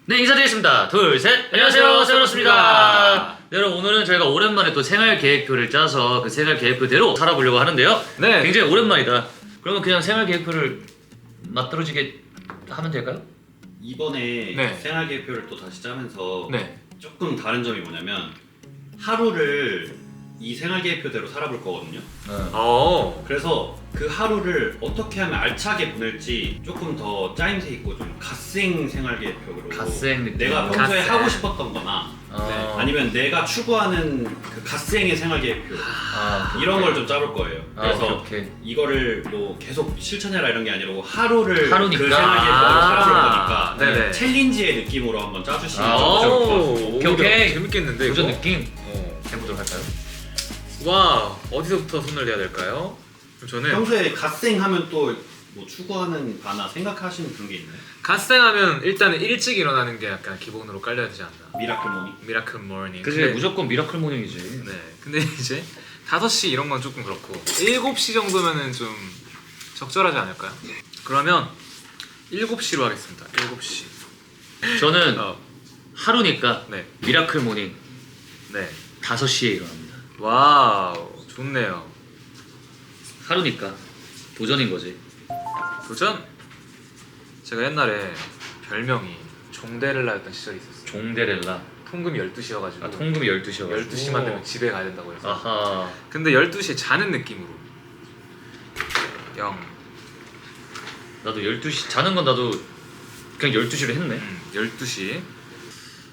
네, 인사드리겠습니다. 둘, 셋. 안녕하세요, 세브로스입니다. 네, 여러분, 오늘은 저희가 오랜만에 또 생활 계획표를 짜서 그 생활 계획표대로 살아보려고 하는데요. 네. 굉장히 오랜만이다. 그러면 그냥 생활 계획표를 맞들어지게 하면 될까요? 이번에 네. 생활계획표를 또 다시 짜면서 네. 조금 다른 점이 뭐냐면 하루를 이 생활계획표대로 살아볼 거거든요. 그래서 그 하루를 어떻게 하면 알차게 보낼지 조금 더 짜임새 있고 좀 갓생 생활계획표로 갓생 느낌. 내가 평소에 갓생. 하고 싶었던 거나 아니면 내가 추구하는 그 갓생의 생활계획표 이런 걸 좀 짜볼 거예요. 그래서 오케이. 이거를 뭐 계속 실천해라 이런 게 아니라 하루를 하루니까. 그 생활계획표로 살아볼 거니까 네네. 챌린지의 느낌으로 한번 짜주시면 오. 좋을 것 같아요. 오케이. 재밌겠는데 도전 이거? 느낌 해보도록 할까요? 와, 어디서부터 손을 대야 될까요? 그럼 저는 평소에 갓생 하면 또 뭐 추구하는 바나 생각하시는 그런 게 있나요? 갓생하면 일단은 일찍 일어나는 게 약간 기본으로 깔려야 되지 않나. 미라클 모닝? 미라클 모닝. 그지, 근데- 무조건 미라클 모닝이지. 네. 근데 이제 5시 이런 건 조금 그렇고 7시 정도면은 좀 적절하지 않을까요? 그러면 7시로 하겠습니다. 7시. 저는 어. 하루니까 네. 미라클 모닝 네. 5시에 일어납니다. 와우. 좋네요. 하루니까 도전인 거지. 도전? 제가 옛날에 별명이 종데렐라였던 시절이 있었어요. 종데렐라. 통금이 12시여가지고 통금이 12시여가지고 12시만 되면 집에 가야 된다고 해서 아하. 근데 12시에 자는 느낌으로 0 나도 12시 자는 건 나도 그냥 12시로 했네. 12시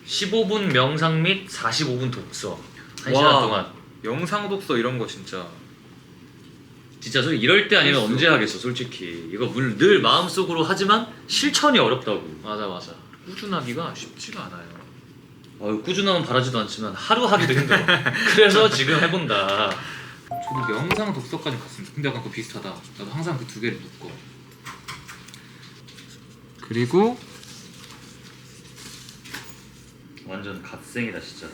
15분 명상 및 45분 독서 1시간 와. 동안. 영상 독서 이런 거 진짜 진짜 이럴 때 아니면 필수. 언제 하겠어 솔직히. 이거 늘 마음속으로 하지만 실천이 어렵다고. 맞아 꾸준하기가 쉽지가 않아요. 꾸준함은 바라지도 않지만 하루 하기도 힘들어. 그래서 지금 해본다. 저도 영상 독서까지 갔습니다. 근데 약간 그거 비슷하다. 나도 항상 그 두 개를 묶어. 그리고 완전 갓생이다 진짜.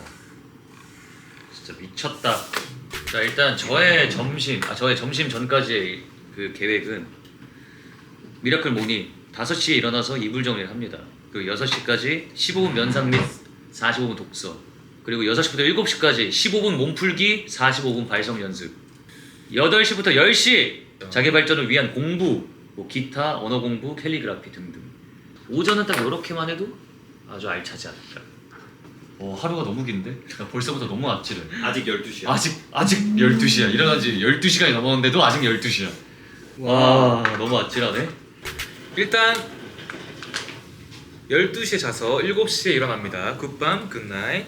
진짜 미쳤다. 자, 일단 저의 점심 전까지의 그 계획은 미라클 모닝 5시에 일어나서 이불 정리를 합니다. 그리고 6시까지 15분 면상 및 45분 독서. 그리고 6시부터 7시까지 15분 몸풀기 45분 발성 연습. 8시부터 10시 자기 발전을 위한 공부, 뭐 기타, 언어 공부, 캘리그라피 등등. 오전은 딱 이렇게만 해도 아주 알차지 않을까. 하루가 너무 긴데? 나 벌써부터 너무 아찔해. 아직 12시야. 아직 12시야. 일어난 지 12시간이 넘었는데도 아직 12시야. 와, 너무 아찔하네. 일단 12시에 자서 7시에 일어납니다. 굿밤, 굿나잇.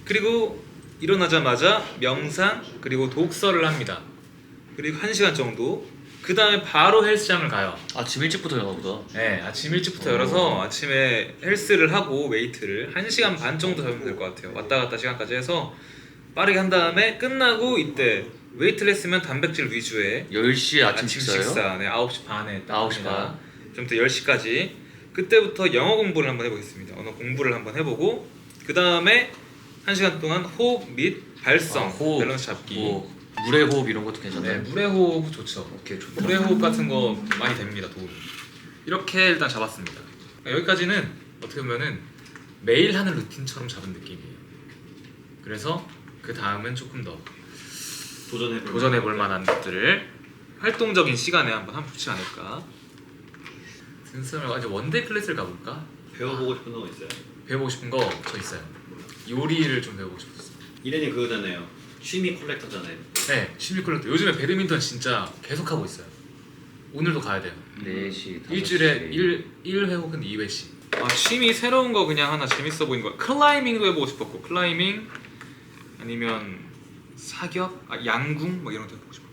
그리고 일어나자마자 명상 그리고 독서를 합니다. 그리고 1시간 정도. 그 다음에 바로 헬스장을 가요. 아침 일찍부터 여나 보다. 네, 아침 일찍부터 열어서 아침에 헬스를 하고 웨이트를 1시간 반 정도 잡으면 될 것 같아요. 왔다 갔다 시간까지 해서 빠르게 한 다음에 끝나고 이때 웨이트를 했으면 단백질 위주의 10시에 아침 식사예요? 식사. 네, 9시 반에 9시 반. 좀부터 10시까지 그때부터 영어 공부를 한번 해보겠습니다. 언어 공부를 한번 해보고 그 다음에 1시간 동안 호흡 및 발성, 호흡. 밸런스 잡기. 뭐 물의 호흡 이런 것도 괜찮나요? 네, 물의 호흡 좋죠. 오케이, 좋다. 물의 호흡 같은 거 많이 됩니다. 도움이. 이렇게 일단 잡았습니다. 여기까지는 어떻게 보면은 매일 하는 루틴처럼 잡은 느낌이에요. 그래서 그 다음은 조금 더 도전해볼 만한 것들을 활동적인 시간에 한번 하면 좋지 않을까. 이제 원데이 클래스를 가볼까? 배워보고 싶은 거 있어요? 배워보고 싶은 거 저 있어요. 요리를 좀 배워보고 싶었어요. 이래님 그거잖아요. 취미 컬렉터잖아요. 네, 취미 컬렉터. 요즘에 배드민턴 진짜 계속 하고 있어요. 오늘도 가야 돼요. 4시, 5시. 일주일에 1회 혹은 2회씩. 취미 새로운 거 그냥 하나 재밌어 보이는 거. 클라이밍도 해보고 싶었고, 클라이밍 아니면 사격, 양궁 뭐 이런 것도 해보고 싶어.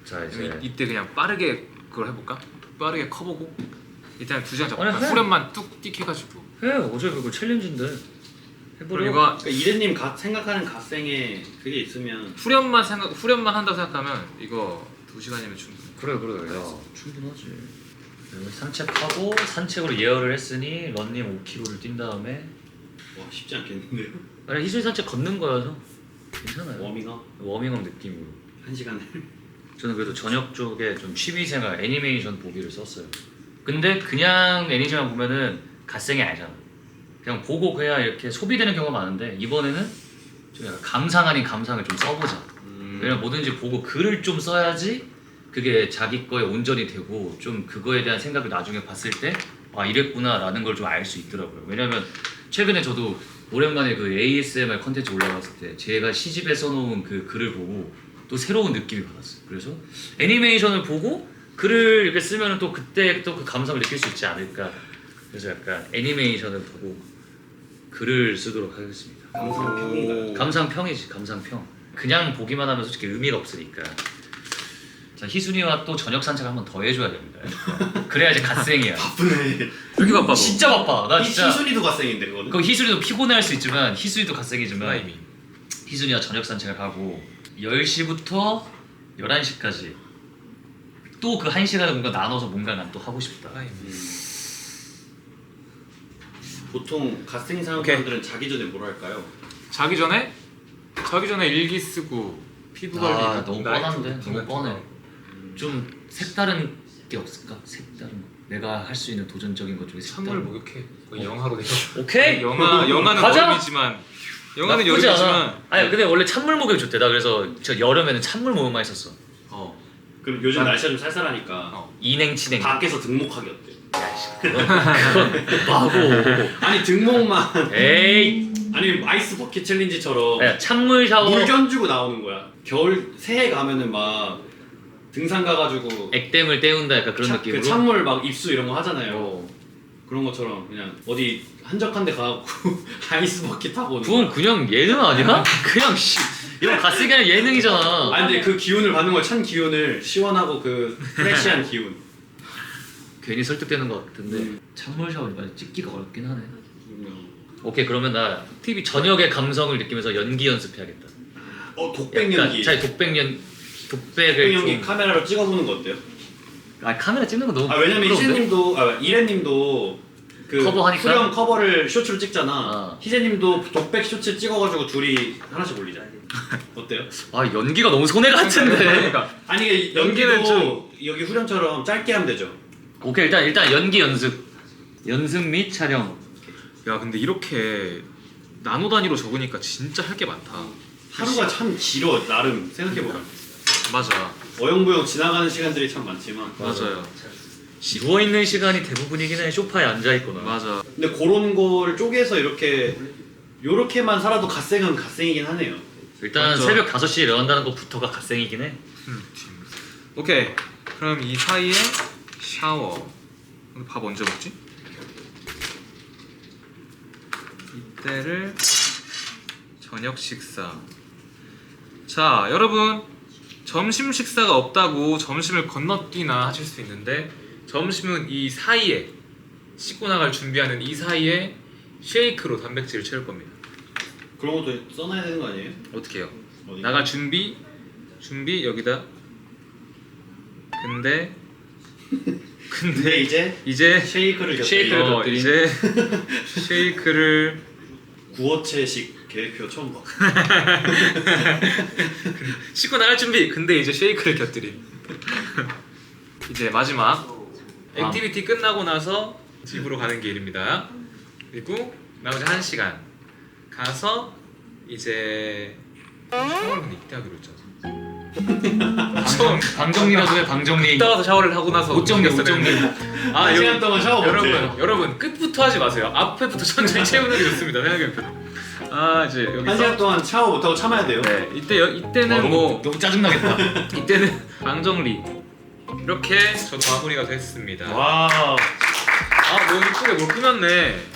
자, 이제 이때 그냥 빠르게 그걸 해볼까? 빠르게 커보고 이때는 2시간 잡고 아니, 해. 후렴만 뚝띡 해가지고. 해. 어제 그거 챌린지인데. 해보려. 그리고 이거 그러니까 이래님 생각하는 갓생에 그게 있으면 후렴만 한다고 생각하면 이거 2시간이면 충분해. 그래. 야, 충분하지. 그리고 산책하고 산책으로 예열을 했으니 런닝 5km를 뛴 다음에 와 쉽지 않겠는데요? 아니 희순이 산책 걷는 거여서 괜찮아요. 워밍업 느낌으로. 1시간을 저는 그래도 저녁 쪽에 좀 취미생활 애니메이션 보기를 썼어요. 근데 그냥 애니메이션 보면은 갓생이 아니잖아. 그냥 보고 그냥 이렇게 소비되는 경우가 많은데 이번에는 좀 약간 감상 아닌 감상을 좀 써보자. 왜냐면 뭐든지 보고 글을 좀 써야지 그게 자기 거에 온전히 되고 좀 그거에 대한 생각을 나중에 봤을 때 아 이랬구나 라는 걸 좀 알 수 있더라고요. 왜냐면 최근에 저도 오랜만에 그 ASMR 컨텐츠 올라갔을 때 제가 시집에 써놓은 그 글을 보고 또 새로운 느낌이 받았어요. 그래서 애니메이션을 보고 글을 이렇게 쓰면 또 그때 또 그 감성을 느낄 수 있지 않을까. 그래서 약간 애니메이션을 보고 글을 쓰도록 하겠습니다. 감상평인가요? 감상평이지, 감상평. 그냥 보기만 하면 솔직히 의미가 없으니까. 자, 희순이와 또 저녁 산책 한번 더 해줘야 됩니다. 그래야지 갓생이야. 바쁘네. 이렇게 바빠. 진짜 바빠. 나 진짜. 희순이도 갓생인데 그거는. 그 희순이도 피곤해할 수 있지만 희순이도 갓생이지만 타이밍. 희순이와 저녁 산책을 하고 10시부터 11시까지 또 그 1시간을 뭔가 나눠서 뭔가 난 또 하고 싶다. 타이밍. 보통 갓생 사는 오케이. 사람들은 자기 전에 뭘 할까요? 자기 전에 일기 쓰고 피부 관리. 아, 너무 나이트 뻔한데? 루틴 너무 같은 뻔해. 거. 좀 색다른 게 없을까? 색다른 거. 내가 할 수 있는 도전적인 것 중에 찬물 색다른 거. 목욕해. 거의 영하로 되죠. 오케이? 영하는 가자! 여름이지만 영하는 나쁘지 여름이지만 않아. 아니 근데 원래 찬물 목욕 좋대. 나 그래서 저 여름에는 찬물 목욕만 했었어. 그럼 요즘 날씨가 좀 쌀쌀하니까 이냉치냉. 밖에서 등목하기 어때? 그건 바보. 아니 등목만 에이. 아니 아이스 버킷 챌린지처럼 야, 찬물 샤워. 물 견주고 나오는 거야. 겨울 새해 가면은 막 등산 가가지고 액땜을 때운다 약간 그런 느낌으로. 그 찬물 막 입수 이런 거 하잖아요. 어. 그런 것처럼 그냥 어디 한적한 데 가갖고 아이스 버킷 타고 오는 그건 거야. 그냥 예능 아니야? 그냥 씨. 이거 갓생이 아니라 예능이잖아. 아니 근데 그 기운을 받는 거야. 찬 기운을 시원하고 그 프레시한 기운. 괜히 설득되는 것 같은데 찬물 샤워니까 찍기가 어렵긴 하네. 그냥. 오케이 그러면 나 TV 저녁의 감성을 느끼면서 연기 연습해야겠다. 독백 약간 연기. 자기 독백을 독백 연기 좀. 카메라로 찍어보는 거 어때요? 아 카메라 찍는 거 너무. 아 왜냐면 부끄러운데? 희재님도 이래님도 그 커버하니까? 후렴 커버를 쇼츠로 찍잖아. 어. 희재님도 독백 쇼츠 찍어가지고 둘이 하나씩 올리자. 어때요? 아 연기가 너무 손해 같은데. 그러니까. 아니 이게 연기는 연기도 여기 후렴처럼 짧게 하면 되죠. 오케이 일단 연기 연습 및 촬영. 야 근데 이렇게 나노 단위로 적으니까 진짜 할 게 많다. 하루가 참 길어 나름 생각해보면. 맞아. 어영부영 지나가는 시간들이 참 많지만. 맞아요. 누워 있는 시간이 대부분이긴 해. 소파에 앉아 있거나. 맞아. 근데 그런 걸 쪼개서 요렇게만 살아도 갓생은 갓생이긴 하네요. 일단 맞죠. 새벽 5시에 일어난다는 것부터가 갓생이긴 해. 오케이. 그럼 이 사이에 샤워. 오늘 밥 언제 먹지? 이때를 저녁 식사. 자, 여러분 점심 식사가 없다고 점심을 건너뛰나 하실 수 있는데 점심은 이 사이에 씻고 나갈 준비하는 이 사이에 쉐이크로 단백질을 채울 겁니다. 그런 것도 써놔야 되는 거 아니에요? 어떻게 해요? 어디? 나갈 준비 여기다. 근데 근데 이제 쉐이크를 쉐이크를 곁들이고 곁들인. 이제 쉐이크를 구어체식 계획표 처음 봐. 씻고 나갈 준비. 근데 이제 쉐이크를 곁들임. 이제 마지막 액티비티 끝나고 나서 집으로 가는 길입니다. 그리고 나머지 1시간 가서 이제 샤워를 이때 하기로 했잖아. 방정리라도 해 방정리. 이따 가서 샤워를 하고 나서 옷정리. 아 한 시간 동안 샤워 못해요. 여러분 끝부터 하지 마세요. 앞에부터 천천히 채우는 게 좋습니다. 생각해보면. 아 이제 한 여기서 시간 동안 샤워 못하고 참아야 돼요. 네 이때는 뭐 너무 짜증나겠다. 이때는 방정리 이렇게 저도 마무리가 됐습니다. 와. 아, 뭐 이쁘게 뭘 꾸몄네.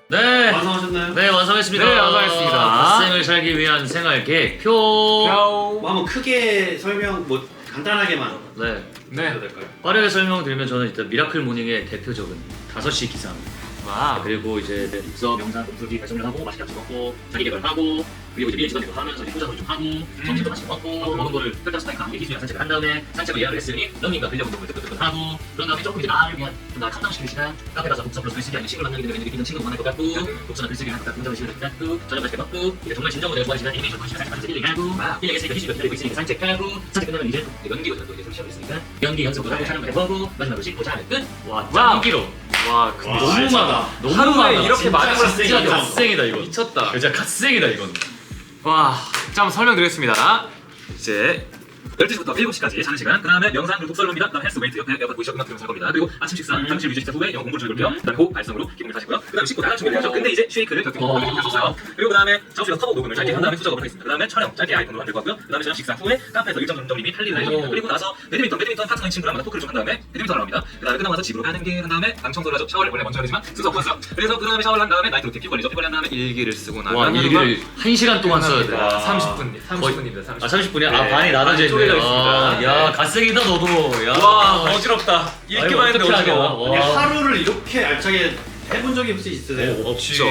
네. 완성하셨나요? 네 완성했습니다. 네, 완성했습니다. 갓생을 살기 위한 생활 계획표. 뭐 한번 크게 설명 뭐 간단하게만 네. 네. 해도 될까요? 빠르게 설명드리면 저는 일단 미라클 모닝의 대표적인 5시 기상. 와. 그리고 이제 서 명상 공수기 발전을 하고 맛있게 아침 먹고 자기 개발하고 그리고 이제 미래 집안에서 하면서 이제 효자도 좀 하고 점심도 같이 먹고 먹은 거를 혈당 스파이크와 함께 희준이랑 산책을 한 다음에 산책을 예약을 했으니 런닝과 근력 운동을 뜨끈뜨끈 하고 그런 다음에 조금 이제 나를 위한 나 캄다운시키는 시간 카페 가서 독서 플러스 글쓰기 아니면 친구를 만나게 되면 왠지 느끼는 친구도 만날 것 같고 독서나 글쓰기를 하는 것 같은 시간을 갖고 저녁 맛있게 먹고 이제 정말 진정으로 내가 좋아하는 시간 애니메이션 보는 시간 산책 힐링하고 힐링 했으니까 희준이가 기다리고 있으니까 산책하고 산책 끝나면 이제 연기부터 또 이제 손 시작을 했으니까 연기 연습을 하고 촬영을 해보고 마지막으로 씻고 자는 끝. 와 짱 길어. 와 근데 와, 너무 많아. 너무 하루에 많아. 이렇게 진짜 많은 걸 진짜 진짜 갓생이다 이거. 미쳤다. 진짜 갓생이다 이건. 와, 자 한번 설명드리겠습니다. 이제 12시부터 7시까지 자는 시간. 그 다음에 명상 그리고 독서를 합니다. 그 다음에 헬스 웨이트 옆에 보이시고 음악 들으면서 할 겁니다. 그리고 아침 식사, 잠시 뮤직 후에 영어 공부를 즐길게요. 그 다음에 호흡 발성으로 기분을 다시고요. 그 다음에 씻고 나갈 준비를 하죠. 근데 이제 쉐이크를 곁들여 먹을 수 있어요. 그리고 그 다음에 작업실에서 커버 녹음을 짧게 한 다음에 수작업을 하겠습니다. 그 다음에 촬영 짧게 아이폰으로 만들 것 같고요. 그 다음에 저녁 식사 후에 카페에서 일정 정도님이 할 일을 해줍니다. 그리고 나서 배드민턴 파트너인 친구랑 만나 토크를 좀 한 다음에 배드민턴을 합니다. 그 다음에 끝나고 나서 집으로 가는 게 한 다음에 방 청소를 하죠. 샤워를 원래 먼저 해야 되지만 순서 없었어요. 그래서 그 다음에 샤워를 한 다음에 나이트 루틴 피 관리죠. 피 관리한 다음에 일기를 쓰고 와 나면 일기를 1시간 동안 써야 돼. 와. 30분입니다. 30분. 아 30분이야? 네. 아 반이 나눠져 쪼개져 있네. 있습니다. 야 네. 갓생이다 너도. 야. 와 어지럽다. 읽기만 했는데 어떻게 하냐. 어지러워. 와. 하루를 이렇게 알차게 해본 적이 혹시 있으세요? 없죠.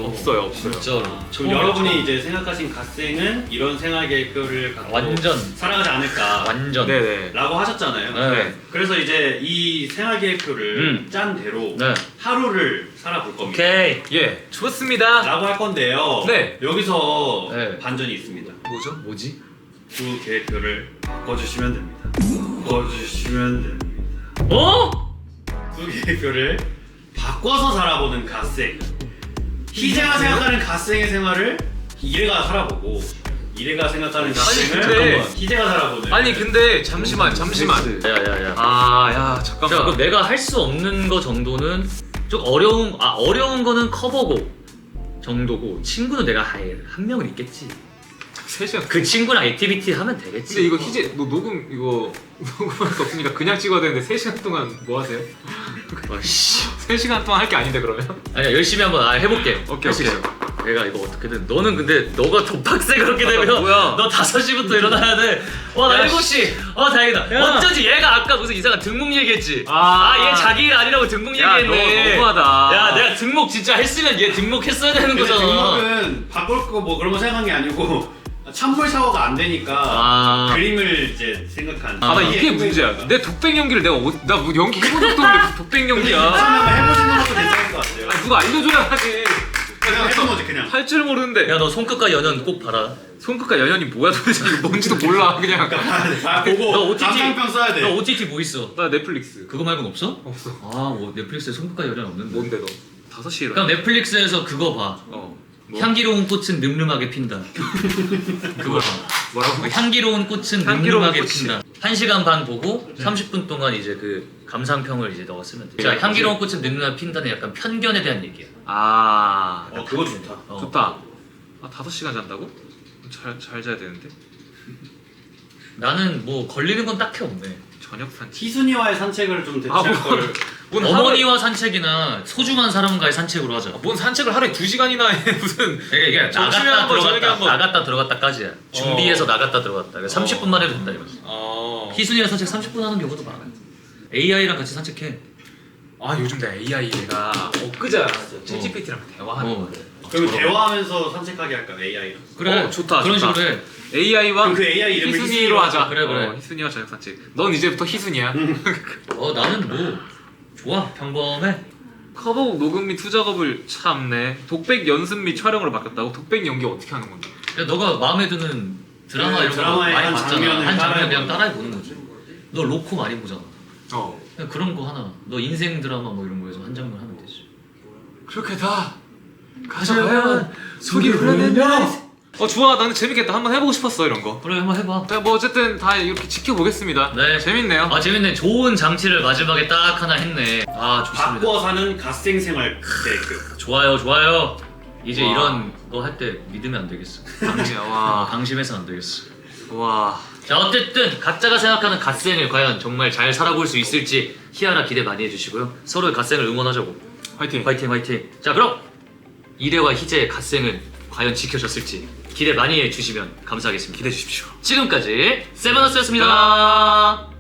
없어요. 진짜로. 그럼 여러분이 이제 생각하신 갓생은 이런 생활 계획표를 갖고 완전 살아가지 않을까 완전. 네네. 라고 하셨잖아요. 네. 그래서 이제 이 생활 계획표를 짠 대로 네. 하루를 살아볼 겁니다. 오케이. 예, 좋습니다. 라고 할 건데요. 네. 여기서 네. 반전이 있습니다. 뭐죠? 뭐지? 그 계획표를 바꿔주시면 됩니다. 바꿔주시면 됩니다. 어? 그 계획표를 바꿔서 살아보는 갓생. 희재가 생각하는 갓생의 생활을 이래가 살아보고 이래가 생각하는 갓생을 근데- 희재가 살아보는. 아니 근데 잠시만. 야야야. 야 자, 잠깐만. 그럼 내가 할 수 없는 거 정도는 좀 어려운 거는 커버고 정도고 친구는 내가 한 명은 있겠지. 3시간. 그 친구랑 액티비티 하면 되겠지. 근데 이거 희재 너 녹음 이거 녹음할 거 없으니까 그냥 찍어야 되는데 3시간 동안 뭐 하세요? 아씨. 3시간 동안 할 게 아닌데 그러면? 아니야 열심히 한번 해볼게. 오케이, 할 수 오케이. 있어. 내가 이거 어떻게든 너는 근데 너가 더 빡세 그렇게 되면 뭐야? 너 5시부터 일어나야 돼. 나 야, 7시. 다행이다. 야. 어쩐지 얘가 아까 무슨 이상한 등목 얘기했지. 아. 얘 자기 일 아니라고 등목 야, 얘기했네. 너 너무하다. 야 내가 등목 진짜 했으면 얘 등록했어야 되는 근데 거잖아. 등록은 바꿀 거 뭐 그런 거 생각한 게 아니고 찬물 샤워가 안 되니까 그림을 이제 생각한. 나 이게 문제야. 내 독백 연기를 나뭐 연기 해본 적도 없는데 독백 연기야. 한번 해보시는 것도 괜찮을 것 같아요. 아, 누가 알려줘야 하지. 그냥 해본 거지 그냥. 할 줄 모르는데. 야 너 손끝과 연연 꼭 봐라. 손끝과 연연이 뭐야 도대체 이거 뭔지도 몰라 그냥. 다 보고 너 OTT 감상평 써야 돼. 너 OTT 뭐 있어? 나 넷플릭스. 그거 말고는 없어? 없어. 뭐 넷플릭스에 손끝과 연연 없는데. 뭔데 너? 5시에 일어나. 그럼 넷플릭스에서 그거 봐. 뭐? 향기로운 꽃은 늠름하게 핀다. 그거 봐. 뭐라고? 향기로운 꽃은 향기로운 늠름하게 꽃이. 핀다. 1시간 반 보고 30분 동안 이제 그 감상평을 이제 너가 쓰면 돼. 자, 향기로운 꽃은 늠름하게 핀다는 약간 편견에 대한 얘기야. 아 그거 좋다. 좋다. 5시간 잔다고? 잘 자야 되는데. 나는 뭐 걸리는 건 딱히 없네. 저녁 산책. 희순이와의 산책을 좀 대체할 걸. 뭔 어머니와 산책이나 소중한 사람과의 산책으로 하자. 뭔 산책을 하루에 2시간이나 해 무슨. 이게 점심에 나갔다 한 번, 저녁에 들어갔다 한 번. 나갔다 들어갔다까지야. 준비해서 나갔다 들어갔다. 30분만 해도 된다 이거지. 희순이랑 산책 30분 하는 경우도 많아. AI랑 같이 산책해. 아 요즘 내 AI 얘가 엊그제 알았어. 챗GPT랑 대화하는 거. 그럼 대화하면서 산책하게 할까 AI랑. 그래. 좋다. 그런 좋다. 식으로 해. AI와 그럼 그 AI 이름을 희순이로 하자. 그래, 그래. 희순이와 저녁 산책. 넌 이제부터 희순이야. 나는 뭐 좋아. 평범해. 커버곡 녹음 및 투작업을 참네. 독백 연습 및 촬영으로 바뀌었다고? 독백 연기 어떻게 하는 건데? 야, 너가 마음에 드는 드라마 네, 이런 거 드라마의 많이 한 봤잖아. 장면을 한 장면 그냥 따라해보는 따라해 보는 거지. 너 로코 많이 보잖아. 어. 그냥 그런 거 하나. 너 인생 드라마 뭐 이런 거에서 한 장면 하면 되지. 그렇게 다 가져가야 속이 후련했냐? 좋아. 나는 재밌겠다. 한번 해보고 싶었어 이런 거. 그래 한번 해봐. 뭐 어쨌든 다 이렇게 지켜보겠습니다. 네. 재밌네요. 재밌네. 좋은 장치를 마지막에 딱 하나 했네. 좋습니다. 바꿔 사는 갓생 생활 계획표. 좋아요. 이제 와. 이런 거 할 때 믿으면 안 되겠어. 와. 방심해서 안 되겠어. 와. 자 어쨌든 각자가 생각하는 갓생을 과연 정말 잘 살아볼 수 있을지 희아라 기대 많이 해주시고요. 서로의 갓생을 응원하자고. 화이팅. 화이팅. 자 그럼 이래와 희재의 갓생을 과연 지켜졌을지 기대 많이 해주시면 감사하겠습니다. 기대해 주십시오. 지금까지 세븐어스였습니다.